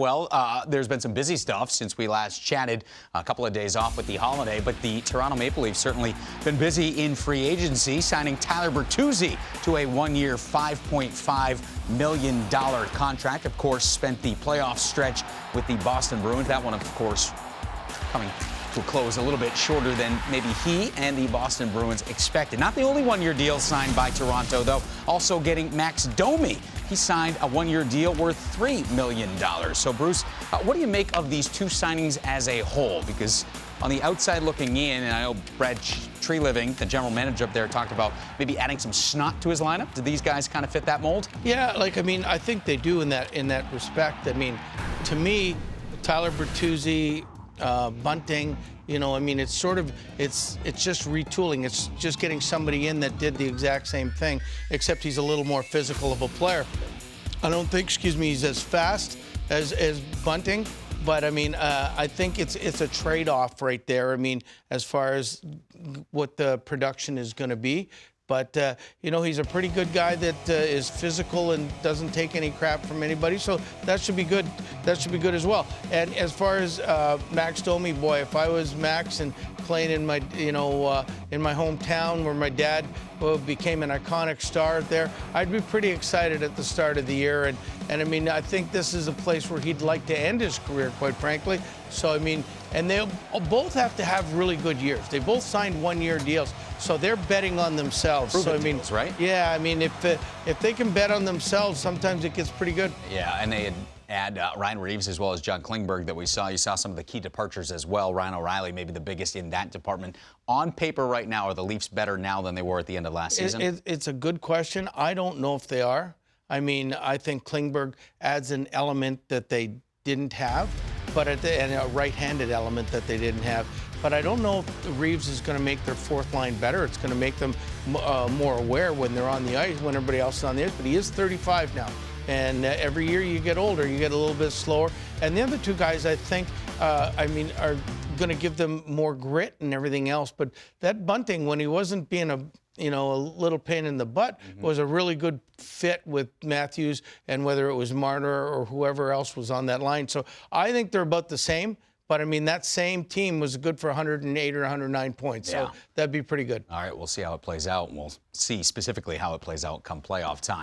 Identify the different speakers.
Speaker 1: Well, there's been some busy stuff since we last chatted, a couple of days off with the holiday, but the Toronto Maple Leafs certainly been busy in free agency, signing Tyler Bertuzzi to a one-year $5.5 million contract. Of course, spent the playoff stretch with the Boston Bruins. That one, of course, coming to a close a little bit shorter than maybe he and the Boston Bruins expected. Not the only one-year deal signed by Toronto, though. Also getting Max Domi. He signed a one-year deal worth $3 million. So, Bruce, what do you make of these two signings as a whole? Because on the outside looking in, and I know Brad Treliving, the general manager up there, talked about maybe adding some snot to his lineup. Do these guys kind of fit that mold?
Speaker 2: Yeah, I think they do in that respect. To me, Tyler Bertuzzi, Bunting, it's just retooling. It's just getting somebody in that did the exact same thing, except he's a little more physical of a player. I don't think, he's as fast as Bunting, but I think it's a trade-off right there. As far as what the production is going to be. But, he's a pretty good guy that is physical and doesn't take any crap from anybody. So that should be good. That should be good as well. And as far as Max Domi, boy, if I was Max and playing in my, in my hometown where my dad became an iconic star there, I'd be pretty excited at the start of the year. And I think this is a place where he'd like to end his career, quite frankly. So, and they'll both have to have really good years. They both signed one-year deals, so they're betting on themselves.
Speaker 1: Deals, right?
Speaker 2: Yeah, if they can bet on themselves, sometimes it gets pretty good.
Speaker 1: Yeah, and they add Ryan Reeves as well as John Klingberg that we saw. You saw some of the key departures as well. Ryan O'Reilly, maybe the biggest in that department. On paper right now, are the Leafs better now than they were at the end of last season?
Speaker 2: It's a good question. I don't know if they are. I think Klingberg adds an element that they didn't have, and a right-handed element that they didn't have. But I don't know if Reeves is going to make their fourth line better. It's going to make them more aware when they're on the ice, when everybody else is on the ice. But he is 35 now. And every year you get older, you get a little bit slower. And the other two guys, I think, are going to give them more grit and everything else. But that Bunting, when he wasn't being a little pain in the butt, was a really good fit with Matthews, and whether it was Marner or whoever else was on that line. So I think they're about the same. But, that same team was good for 108 or 109 points.
Speaker 1: Yeah.
Speaker 2: So that'd be pretty good.
Speaker 1: All right, we'll see how it plays out. And we'll see specifically how it plays out come playoff time.